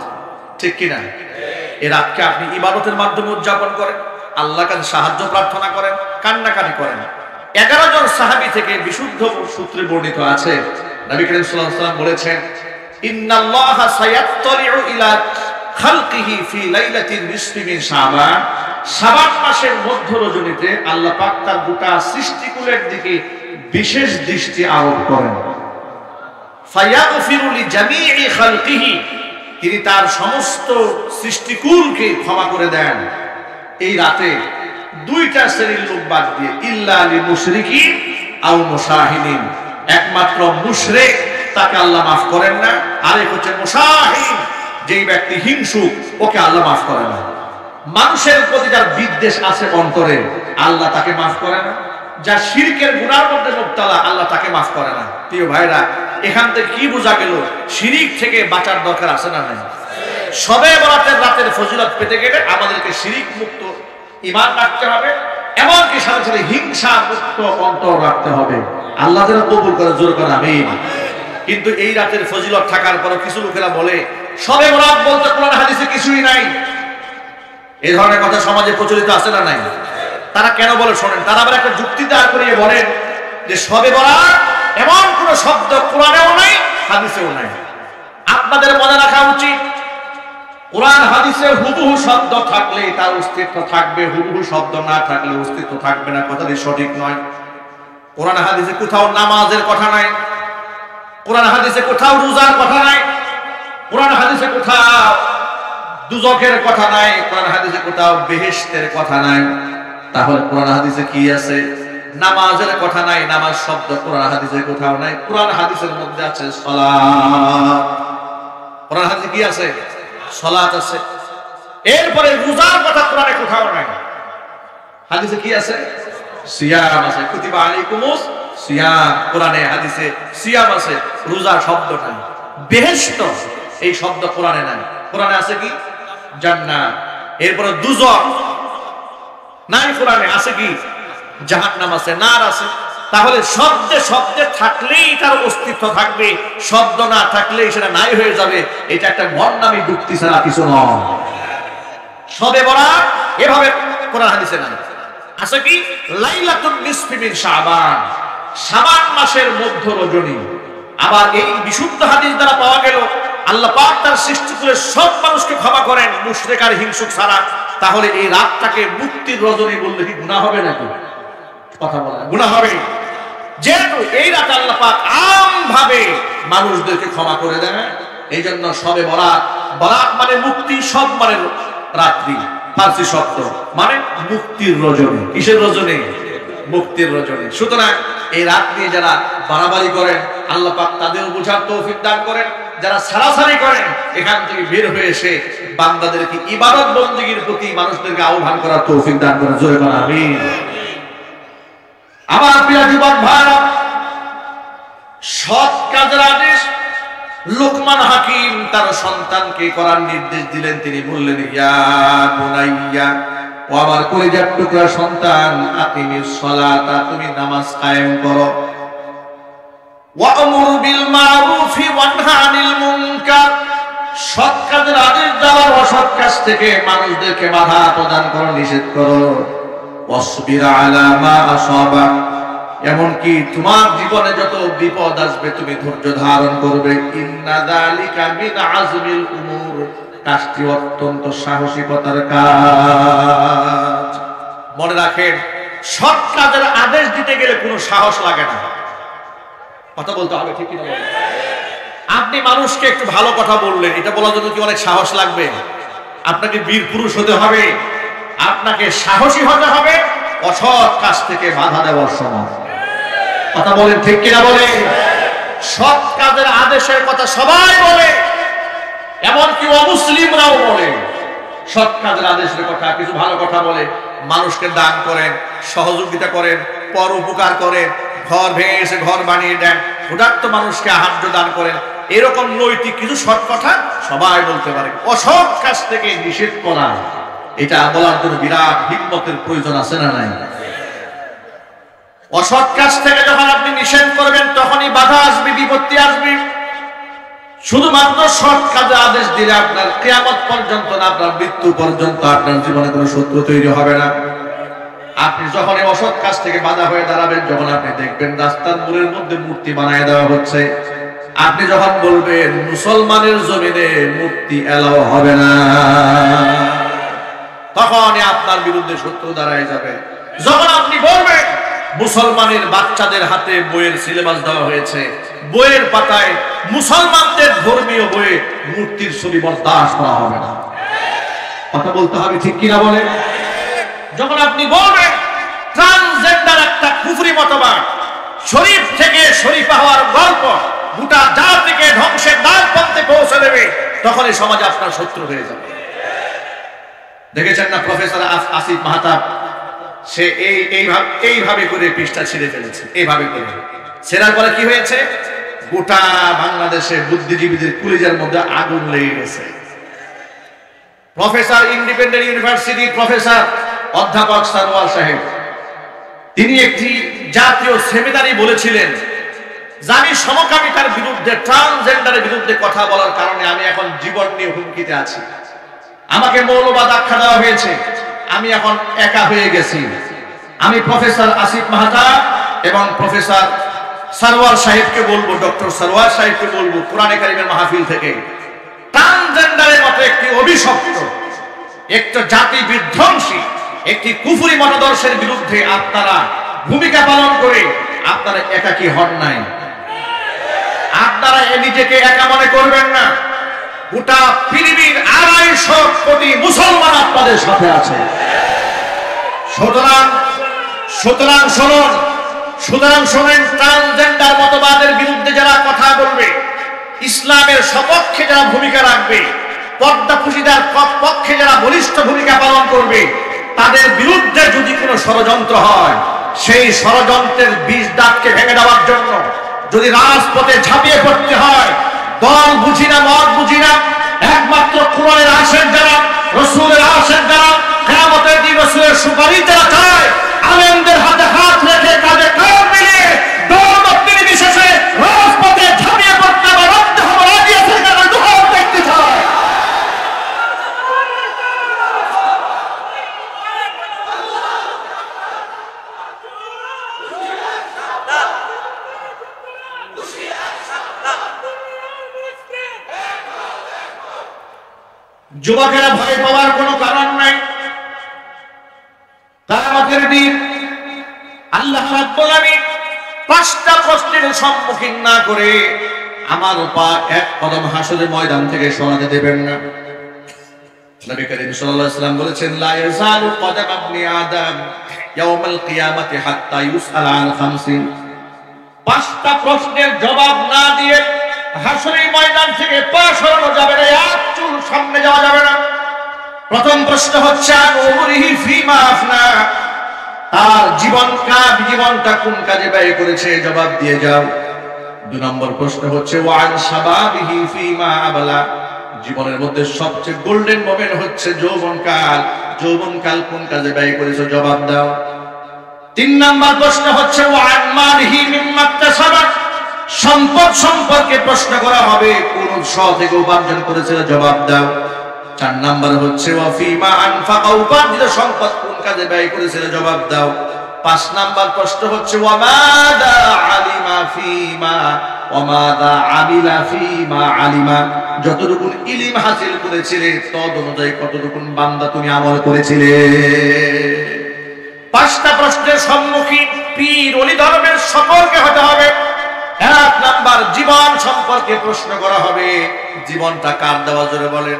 ঠিক কিনা? এই রাতকে আপনি ইবাদতের মাধ্যমে উদযাপন করেন, আল্লাহর কাছে সাহায্য প্রার্থনা করেন, কান্নাকাটি করেন। 11 জন সাহাবী থেকে বিশুদ্ধ সূত্রে বর্ণিত আছে, নবী করিম সাল্লাল্লাহু আলাইহি ওয়াসাল্লাম বলেছেন, ইন্নাল্লাহা সায়াত্তালিউ ইলা খালকিহি ফি লাইলাতিন নিসফি মিন শাবান। শাবান মাসের মধ্য রজনীতে আল্লাহ পাক তার গোটা সৃষ্টিকুলের দিকে বিশেষ দৃষ্টি আরোপ করেন। ফায়াগফিরু লিজামিই খালকিহি, তিনি তার সমস্ত সৃষ্টিকুলকে ক্ষমা করে দেন এই রাতে, দুইটা শ্রেণীর লোক বাদ দিয়ে, ইল্লা লিল মুশরিকিন আও মুশাহিদিন। একমাত্র মুশরিক, তাকে আল্লাহ মাফ করেন না। আরেক হচ্ছে মুশাহিদ, যেই ব্যক্তি হিংসুক, ওকে আল্লাহ মাফ করে না। মানুষের প্রতি যার বিদ্বেষ আছে অন্তরে, আল্লাহ তাকে মাফ করে না। যার শিরকের গুনার মধ্যে মুবতালা, আল্লাহ তাকে মাফ করে না। প্রিয় ভাইরা, এখান থেকে কি বোঝা গেল? শিরিক থেকে বাঁচার দরকার আছে না নাই? শবে বরাতের রাতের ফজিলত পেতে গেলে আমাদেরকে শিরিক মুক্ত ঈমান রাখতে হবে, এমনকি সাথে সাথে হিংসা মুক্ত অন্তর রাখতে হবে। আল্লাহ যেন কবুল করে, জোর করে আমিন। কিন্তু এই রাতের ফজিলত থাকার পরও কিছু লোকেরা বলে শবে বরাত বলতে কোরআন হাদিসে কিছুই নাই। এই ধরনের কথা সমাজে প্রচলিত আছে না নাই? তারা কেন বলে শোনেন, তারা আবার একটা যুক্তি দাঁড় করিয়ে বলেন যে শবে বরাত এমন কোন শব্দ কোরআনেও নাই, হাদিসেও নাই। আপনাদের মনে রাখা উচিত, কোরআন হাদিসে হুবহু শব্দ থাকলে তার অস্তিত্ব থাকবে, হুবহু শব্দ না থাকলে অস্তিত্ব থাকবে না। কথাটি সঠিক নয়। কোরআন হাদিসে কোথাও নামাজের কথা নাই, কোরআন হাদিসে কোথাও রোজার কথা নাই, কোরআন হাদিসে কোথাও দুজকের কথা নাই, কোরআন হাদিসে কোথাও বেহেশতের কথা নাই। তাহলে কোরআন হাদিসে কি আছে? নামাজের কথা নাই, নামাজ শব্দ কোরআন হাদিসে কোথাও নাই। কোরআন হাদিসের মধ্যে আছে সালাত। কোরআন হাদিসে কি আছে? সালাত আছে। এরপরে রোজার কথা কোরআনে কোথাও নাই। হাদিসে কি আছে? সিয়াম আছে। কুতিবা আলাইকুমুস সিয়াম, কোরআনে হাদিসে সিয়াম আছে, রোজা শব্দ নাই। বেহেশত এই শব্দ কোরআনে নাই। কোরআনে আছে কি? জান্নাত। এরপরে দুজক নাই, কোরআনে আছে কি? জাহান্নাম আছে, নার আছে। তাহলে শব্দে শব্দে থাকলেই তার অস্তিত্ব থাকবে, শব্দ না থাকলেই সেটা নাই হয়ে যাবে। এটা একটা ভণ্ডামি যুক্তি ছাড়া কিছু নয়। শবে বরাত এভাবে কোরআন হাদিসে নাই। আছে কি? লাইলাতুন নিসফি মিন শাবান, শাবান মাসের মধ্য রজনী। আবার এই বিশুদ্ধ হাদিস দ্বারা পাওয়া গেল আল্লাহ পাক তার সৃষ্টি করে সব মানুষকে ক্ষমা করেন, মুশরিক আর হিংসুক ছাড়া। তাহলে এই রাতটাকে মুক্তির রজনী বললে কি গুনাহ হবে নাকি? কথা বলা গুনাহ হবে। যেহেতু এই রাতে আল্লাহ পাক আমভাবে মানুষদেরকে ক্ষমা করে দেন, এই জন্য শবে বরাত, বরাত মানে মুক্তি, সব মানে রাত্রি, ফার্সি শব্দ মানে মুক্তির রজনী। কিসের রজনী? মুক্তির রজনী। সুতরাং এই রাত নিয়ে যারা বাড়াবাড়ি করেন আল্লাহ পাক তাদের বুঝার তৌফিক দান করেন। যারা সারাসারি করেন এখান থেকে বের হয়ে এসে বান্দাদেরকে ইবাদত বন্দেগীর প্রতি মানুষদেরকে আহ্বান করার তৌফিক দান করেন। জোরে বলেন আমিন। আমার প্রিয় যুবক ভাইরা, সৎ কাজের আদেশ লোকমান হাকিম তার সন্তানকে করার নির্দেশ দিলেন। তিনি বললেন, ইয়া বুনাইয়া, ও আমার কলিজার টুকরা সন্তান, আকিমিস সালাতা, তুমি নামাজ কায়েম করো। ওয়া'মুর বিল মা'রুফি ওয়ানহা আনিল মুনকার, সৎ কাজের আদেশ দাও, অসৎ কাজ থেকে মানুষদেরকে বাধা প্রদান করো, নিষেধ করো। ওয়াসবির আলা মা আসাবাক, এমনকি তোমার জীবনে যত বিপদ আসবে তুমি ধৈর্য ধারণ করবে। ইন্না যালিকা মিন আজমিল উমুর, কাজটি অত্যন্ত সাহসিকতার কাজ। মনে রাখেন, সৎ কাজের আদেশ দিতে গেলে কোনো সাহস লাগে না। কথা বলতে হবে, ঠিক কিনা? আপনি মানুষকে একটু ভালো কথা বললেন, এটা বলার জন্য কি অনেক সাহস লাগবে? আপনাকে বীর পুরুষ হতে হবে, আপনাকে সাহসী হতে হবে অসৎ কাজ থেকে বাধা দেওয়ার সময়। কথা বলেন, ঠিক কিনা বলেন? সৎ কাজের আদেশের কথা সবাই বলে, এমনকি অমুসলিমরাও বলে। সৎ কাজের আদেশের কথা, কিছু ভালো কথা বলে, মানুষকে দান করেন, সহযোগিতা করেন, পর উপকার করেন, ঘর ভেঙে এসে ঘর বানিয়ে দেন, ক্ষুধার্ত মানুষকে আহার্য দান করেন, এরকম নৈতিক কিছু সৎ কথা সবাই বলতে পারে। অসৎ কাজ থেকে নিষেধ করা, এটা বলার জন্য বিরাট হিম্মতের প্রয়োজন আছে না নাই? অসৎ কাজ থেকে যখন আপনি নিষেধ করবেন তখনই বাধা আসবে, বিপত্তি আসবে। শুধুমাত্র সৎ কাজে আদেশ দিলে আপনার কিয়ামত পর্যন্ত না, আপনার মৃত্যু পর্যন্ত আপনার জীবনে কোনো শত্রু তৈরি হবে না। আপনি যখন অসৎ কাজ থেকে বাধা হয়ে দাঁড়াবেন, যখন আপনি দেখবেন রাস্তার মোড়ের মধ্যে মূর্তি বানায় দেওয়া হচ্ছে, আপনি যখন বলবেন মুসলমানের জমিনে মূর্তি এলাও হবে না, তখনই আপনার বিরুদ্ধে শত্রু দাঁড়ায় যাবে। যখন আপনি বলবেন মুসলমানের বাচ্চাদের হাতে বইয়ের সিলেবাস দেওয়া হয়েছে, বইয়ের পাতায় মুসলমানদের ধর্মীয় বইয়ে মূর্তির ছবি বরদাস্ত করা হবে না, কথা বলতে হবে, ঠিক কিনা বলে? যখন আপনি বলবেন ট্রান্সজেন্ডার একটা কুফরি মতবাদ, শরীফ থেকে শরীফা হওয়ার গল্প গোটা জাতিকে ধ্বংসের দ্বার প্রান্তে পৌঁছে দেবে, তখন এই সমাজে আপনার শত্রু হয়ে যাবে। দেখেছেন না প্রফেসর আসিফ মাহতাব, সে এইভাবে করে পৃষ্ঠা ছিঁড়ে ফেলেছে, এইভাবে করে ছেড়ার পরে কি হয়েছে? গোটা বাংলাদেশে বুদ্ধিজীবীদের কলিজার মধ্যে আগুন লেগে গেছে। প্রফেসর, ইন্ডিপেন্ডেন্ট ইউনিভার্সিটি প্রফেসর অধ্যাপক সারওয়ার সাহেব, তিনি একটি জাতীয় সেমিনারে বলেছিলেন, জানি সমকামিতার বিরুদ্ধে, ট্রান্সজেন্ডারের বিরুদ্ধে কথা বলার কারণে আমি এখন জীবন নিয়ে হুমকিতে আছি। আমাকে মৌলবাদ আখ্যা দেওয়া হয়েছে, আমি এখন একা হয়ে গেছি। আমি প্রফেসর আসিফ মাহতাব এবং প্রফেসর সারওয়ার সাহেবকে বলবো, ডক্টর সারওয়ার সাহেবকে বলবো, কোরআনে কারিমের মাহফিল থেকে ট্রান্সজেন্ডারের মতো একটি অভিশপ্ত, একটা জাতি বিধ্বংসী, একটি কুফরি মতাদর্শের বিরুদ্ধে আপনারা ভূমিকা পালন করে আপনারা একাকী হন নাই, আপনারা নিজেকে একা মনে করবেন না। গোটা পৃথিবীর 250 কোটি মুসলমান আপনাদের সাথে আছে। সুতরাং শোনেন, ট্রান্সজেন্ডার মতবাদের বিরুদ্ধে যারা কথা বলবে, ইসলামের সপক্ষে যারা ভূমিকা রাখবে, পর্দা পুশিদার পক্ষে যারা বলিষ্ঠ ভূমিকা পালন করবে, তাদের বিরুদ্ধে যদি কোনো ষড়যন্ত্র হয়, সেই ষড়যন্ত্রের বীজ দাঁতকে ভেঙে দেওয়ার জন্য যদি রাজপথে ঝাঁপিয়ে পড়তে হয়, দল বুঝি না, মত বুঝি না, একমাত্র কোরআনের আশেক যারা, রাসূলের আশেক যারা, কিয়ামতের দিন রাসূলের সুপারিশ যারা চায়, আলেমদের হাতে হাত রেখে কাঁধে কাঁধ মিলিয়ে দল মত নির্বিশেষে রাজপথে ঝাঁপিয়ে পড়তে হবে, রক্ত হবে, রাজি আছে যারা দুহাত দেখতে চায়। যুবকেরা ভয় পাওয়ার কোনো কারণ নাই। কিয়ামতের দিন আল্লাহ রাব্বুল আলামিন 5টা প্রশ্নের সম্মুখীন না করে আমার পা এক কদম হাসরের ময়দান থেকে সরাতে দেবেন না। নবী করিম সাল্লাল্লাহু আলাইহি ওয়াসাল্লাম বলেছেন, লা ইয়াযালু কদাম ইবনি আদম ইয়াউমাল কিয়ামাতি হাত্তা ইউসআল আন 50। 5টা প্রশ্নের জবাব না দিয়ে হাসরের ময়দান থেকে পা সরানো যাবে না, এক চুল সামনে যাওয়া যাবে না। প্রথম প্রশ্ন হচ্ছে আন উমরিহি ফিমা আফনা, তার জীবনটা কোন কাজে ব্যয় করেছে, জবাব দিয়ে যাও। 2 নম্বর প্রশ্ন হচ্ছে ওয়ান শাবাবিহি ফিমা আবলা, জীবনের মধ্যে সবচেয়ে গোল্ডেন মোমেন্ট হচ্ছে যৌবনকাল কোন কাজে ব্যয় করেছে, জবাব দাও। 3 নম্বর প্রশ্ন হচ্ছে ওয়ান মালিহি মিম্মা ইকতাসাবা, সম্পদ সম্পর্কে প্রশ্ন করা হবে, কোন উৎস থেকে উপার্জন করেছে, জবাব দাও। 4 নম্বর হচ্ছে ওয়া ফিমা আনফাকা, উপার্জিত সম্পদ কোন কাজে ব্যয় করেছে, জবাব দাও। 5 নম্বর প্রশ্ন হচ্ছে ওয়া মাদা আলিমা ফিমা ওয়া মাদা আমিলা ফিমা আলিমা, যতটুকু ইলম হাসিল করেছিলে তদ অনুযায়ী কতটুকু বান্দা তুমি আমল করেছিলে। 5টা প্রশ্নের সম্মুখীন পীর ওলি ধর্মের সকলকে হতে হবে। 1 নাম্বার জীবন সম্পর্কে প্রশ্ন করা হবে, জীবনটা কার দেওয়া, জোরে বলেন।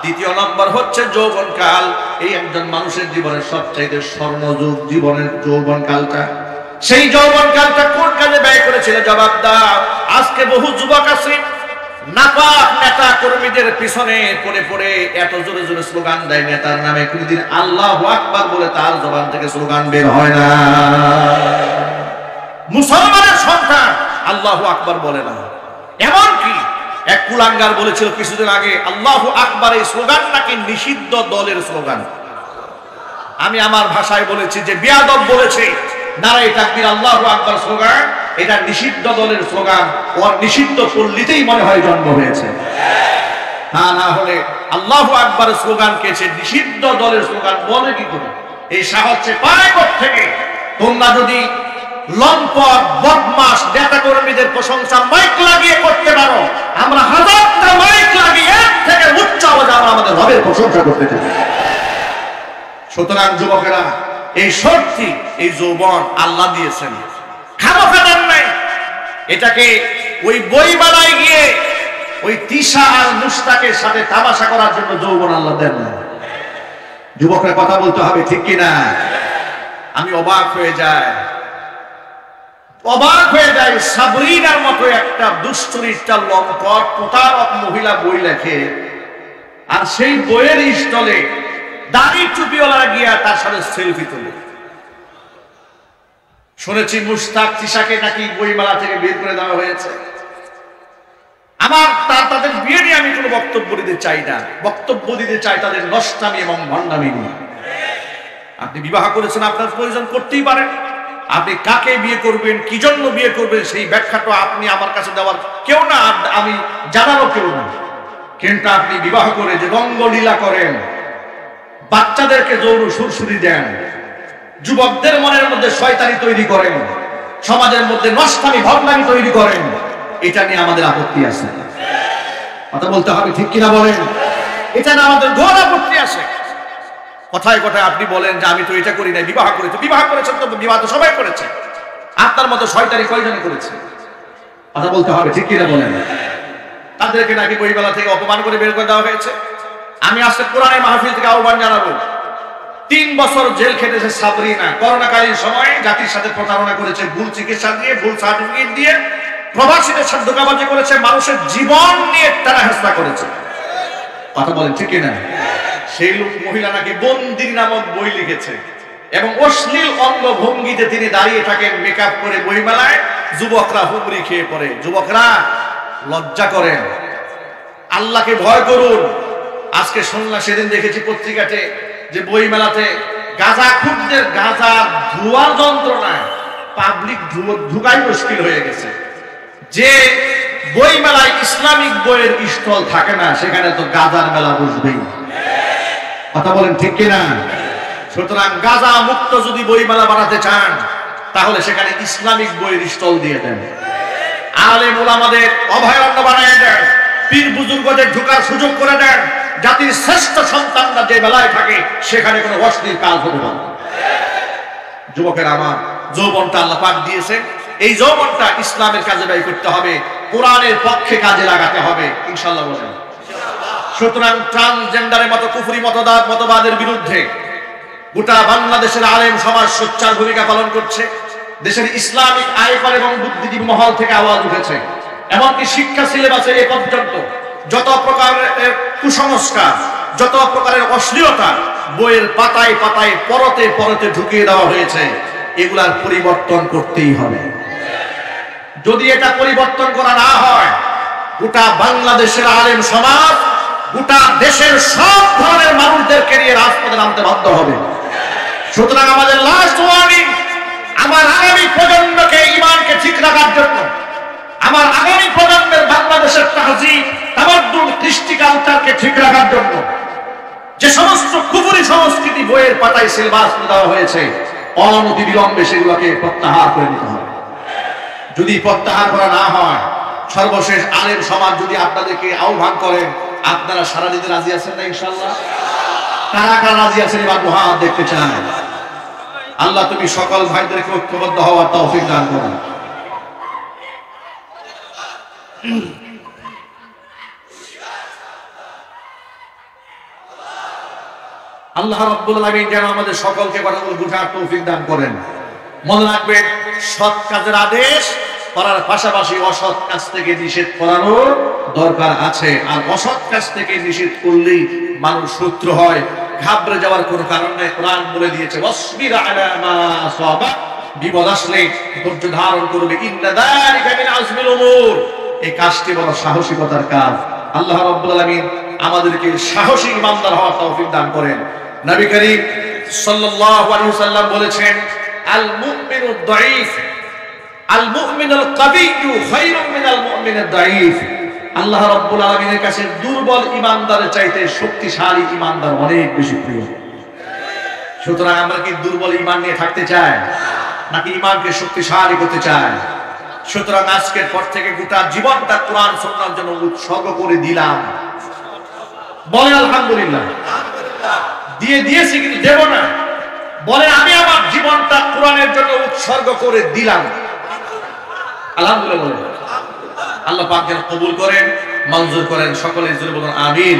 2 নম্বর হচ্ছে যৌবনকাল, এই একজন মানুষের জীবনের সবচাইতে স্বর্ণযুগ জীবনের যৌবনকালটা, সেই যৌবনকালটা কোন কাজে ব্যয় করেছিল, জবাব দাও। আজকে বহু যুবক আছে নাপাক নেতা কর্মীদের পিছনে পড়ে পড়ে এত জোরে জোরে স্লোগান দেয়, নেতার নামে কোনদিন আল্লাহু আকবার বলে তার জবান থেকে স্লোগান বের হয় না। মুসলমানের সন্তান আল্লাহু আকবার বলে না। এমনকি এক কুলাঙ্গার বলেছিল কিছুদিন আগে, আল্লাহু আকবার এই স্লোগানটাকে নিষিদ্ধ দলের স্লোগান। আমি আমার ভাষায় বলেছি যে বিয়াদব বলেছে নারায়ে তাকবীর আল্লাহু আকবার স্লোগান এটা নিষিদ্ধ দলের স্লোগান, ওর নিষিদ্ধ পল্লীতেই মনে হয় জন্ম হয়েছে। তা না হলে আল্লাহু আকবার স্লোগানকে সে নিষিদ্ধ দলের স্লোগান বলে কি করে? এই সাহস পায় কোত্থেকে? তোমরা যদি লম্পট বদমাশ নেতা কর্মীদের প্রশংসা মাইক লাগিয়ে করতে পারো, আমরা হাজারটা মাইক লাগিয়ে এর থেকে উচ্চ আওয়াজে আমরা আমাদের রবের প্রশংসা করতে চাই। সুতরাং যুবকেরা, এই শক্তি এই যৌবন আল্লাহ দিয়েছেন, খামোখা দেন নাই। এটাকে ওই বইমেলায় গিয়ে ওই তিশা আর মুশতাকের সাথে তামাশা করার জন্য যৌবন আল্লাহ দেন না। যুবকরা কথা বলতে হবে, ঠিক কিনা? আমি অবাক হয়ে যাই সাবরিনার মতো একটা দুশ্চরিত্রা লম্পট প্রতারক মহিলা বই লেখে, আর সেই বইয়ের স্টলে দাড়ি টুপিওয়ালা গিয়া তার সাথে সেলফি তোলে। শুনেছি মুশতাক তিশাকে নাকি বইমেলা থেকে বের করে দেওয়া হয়েছে। তাদের বিয়ে নিয়ে আমি কোনো বক্তব্য দিতে চাই না, বক্তব্য দিতে চাই তাদের নষ্টামি এবং ভণ্ডামি নিয়ে। আপনি বিবাহ করেছেন, আপনার প্রয়োজন করতেই পারেন। আপনি কাকে বিয়ে করবেন, কি জন্য বিয়ে করবেন, সেই ব্যাখ্যাটা আপনি আমার কাছে দেওয়ার কেউ না, আমি জানারও কেউ না। কিন্তু আপনি বিবাহ করে যে রঙ্গলীলা করেন, বাচ্চাদেরকে যৌন সুরসুরি দেন, যুবকদের মনের মধ্যে শয়তানি তৈরি করেন, সমাজের মধ্যে নষ্টামি ভণ্ডামি তৈরি করেন, এটা নিয়ে আমাদের আপত্তি আছে। কথা বলতে হবে, ঠিক কিনা বলেন? এটা না আমাদের ঘোর আপত্তি আছে। কথায় কথায় আপনি বলেন যে আমি তো এটা করি নাই, বিবাহ করেছি। বিবাহ করেছেন তো, বিবাহ তো সবাই করেছে। আপনার মতো শয়তানি কয়জনে করেছে? কথা বলতে হবে, ঠিক কিনা বলেন? তাদেরকে নাকি বইমেলা থেকে অপমান করে বের করে দেওয়া হয়েছে। আমি আজকে কোরআনের মাহফিল থেকে আহ্বান জানাবো, 3 বছর জেল খেটেছে সাবরিনা। করোনাকালীন সময়ে জাতির সাথে প্রতারণা করেছে, ভুল চিকিৎসা দিয়ে, ভুল সার্টিফিকেট দিয়ে, প্রবাসীদের সাথে ধোঁকাবাজি করেছে, মানুষের জীবন নিয়ে তারা হেস্তা করেছে। কথা বলেন, ঠিক কিনা? সেই লোক মহিলা নাকি বন্দিনী নামক বই লিখেছে এবং অশ্লীল অঙ্গভঙ্গিতে তিনি দাঁড়িয়ে থাকেন মেকআপ করে বইমেলায়। যুবকরা হুমড়ি খেয়ে পড়ে। যুবকরা লজ্জা করেন, আল্লাহকে ভয় করুন। আজকে শুনলাম, সেদিন দেখেছি পত্রিকাতে যে বইমেলাতে গাঁজাখুরদের গাঁজা ধোয়ার যন্ত্রণায় পাবলিক ঢুকাই মুশকিল হয়ে গেছে। যে বইমেলায় ইসলামিক বইয়ের স্টল থাকে না, সেখানে তো গাঁজার মেলা বসবেই। কথা বলেন, ঠিক কিনা? সুতরাং গাঁজা মুক্ত যদি বইমেলা বানাতে চান, তাহলে সেখানে ইসলামিক বইয়ের স্টল দিয়ে দেন। আলেম ওলামাদের অভয়ারণ্য বানিয়ে দেন, পীর বুজুর্গদের ঢোকার সুযোগ করে দেন। জাতির শ্রেষ্ঠ সন্তানরা যে বেলায় থাকে, সেখানে কোনো অশ্লীল কাজ হতে পারে না। যুবকের আমার, যৌবনটা আল্লাহ পাক দিয়েছে, এই যৌবনটা ইসলামের কাজে ব্যয় করতে হবে, কোরআনের পক্ষে কাজে লাগাতে হবে, ইনশাআল্লাহ বলেন। সুতরাং ট্রান্সজেন্ডারের মতো কুফরি মতবাদের বিরুদ্ধে গোটা বাংলাদেশের আলেম সমাজ সোচ্চার ভূমিকা পালন করছে। দেশের ইসলামিক আইকন এবং বুদ্ধিজীবী মহল থেকে আওয়াজ উঠেছে। এমনকি শিক্ষা সিলেবাসে এ পর্যন্ত যত প্রকারের কুসংস্কার, যত প্রকারের অশ্লীলতা বইয়ের পাতায় পাতায় পরতে পরতে ঢুকিয়ে দেওয়া হয়েছে, এগুলার পরিবর্তন করতেই হবে। যদি এটা পরিবর্তন করা না হয়, গোটা বাংলাদেশের আলেম সমাজ গোটা দেশের সব ধরনের মানুষদেরকে নিয়ে রাজপথে নামতে বাধ্য হবে। সুতরাং আমাদের লাস্ট ওয়ার্নিং, আমার আগামী প্রজন্মকে ঈমানকে ঠিক রাখার জন্য, আমার আগামী প্রজন্মের বাংলাদেশের তাহজিব, তামাদ্দুন, কৃষ্টি কালচারকে ঠিক রাখার জন্য যে সমস্ত কুফরি সংস্কৃতি বইয়ের পাতায় সিলেবাস দেওয়া হয়েছে, অনতি বিলম্বে সেগুলোকে প্রত্যাহার করে নিতে হবে। যদি প্রত্যাহার করা না হয়, সর্বশেষ আলেম সমাজ যদি আপনাদেরকে আহ্বান করেন, আপনারা সারা দিতে রাজি আছেন না? ইনশাআল্লাহ। কারা কারা রাজি আছেন? এবার হাত দেখতে চান। আল্লাহ তুমি সকল ভাইদেরকে ঐক্যবদ্ধ হওয়ার তৌফিক দান করুন। আল্লাহ রাব্বুল আলামিন যেন আমাদের সকলকে কথাগুলো বুঝার তৌফিক দান করেন। মনে রাখবেন, সৎ কাজের আদেশ করার পাশাপাশি অসৎ কাজ থেকে নিষেধ করারও দরকার আছে। আর অসৎ কাজ থেকে নিষেধ করলেই মানুষ শত্রু হয়, ঘাবড়ে যাওয়ার কোনো কারণ নেই। কোরআন বলে দিয়েছে, ওয়াসবির আলা মা আসাবা, বিপদ আসলে ধৈর্য ধারণ করবে, ইন্না যালিকা মিন আজমিল উমুর। এই কাজটি বড় সাহসিকতার কাজ। আল্লাহ রাব্বুল আলামিন আমাদেরকে সাহসী ইমানদার হওয়ার তৌফিক দান করেন। নবী করিম সাল্লাল্লাহু আলাইহি ওয়াসাল্লাম বলেছেন, আল মুমিনু দাঈফ আল মুমিনুল কাবিয়্যু খায়রুম মিনাল মুমিনিদ দাঈফ। আল্লাহ রাব্বুল আলামিনের কাছে দুর্বল ইমানদারের চাইতে শক্তিশালী ইমানদার অনেক বেশি প্রিয়। সুতরাং আমরা কি দুর্বল ঈমান নিয়ে থাকতে চাই, নাকি ঈমানকে শক্তিশালী করতে চাই? সুতরাং আজকের পর থেকে গোটা জীবনটা কোরআন সুন্নাহর জন্য উৎসর্গ করে দিলাম। বলেন আলহামদুলিল্লাহ। দিয়ে দিয়েছি কিন্তু দেব না। বলেন, আমি আমার জীবনটা কোরআনের জন্য উৎসর্গ করে দিলাম। আলহামদুলিল্লাহ। আল্লাহ পাক যেন কবুল করেন, মঞ্জুর করেন। সকলে জোরে বলুন আমিন।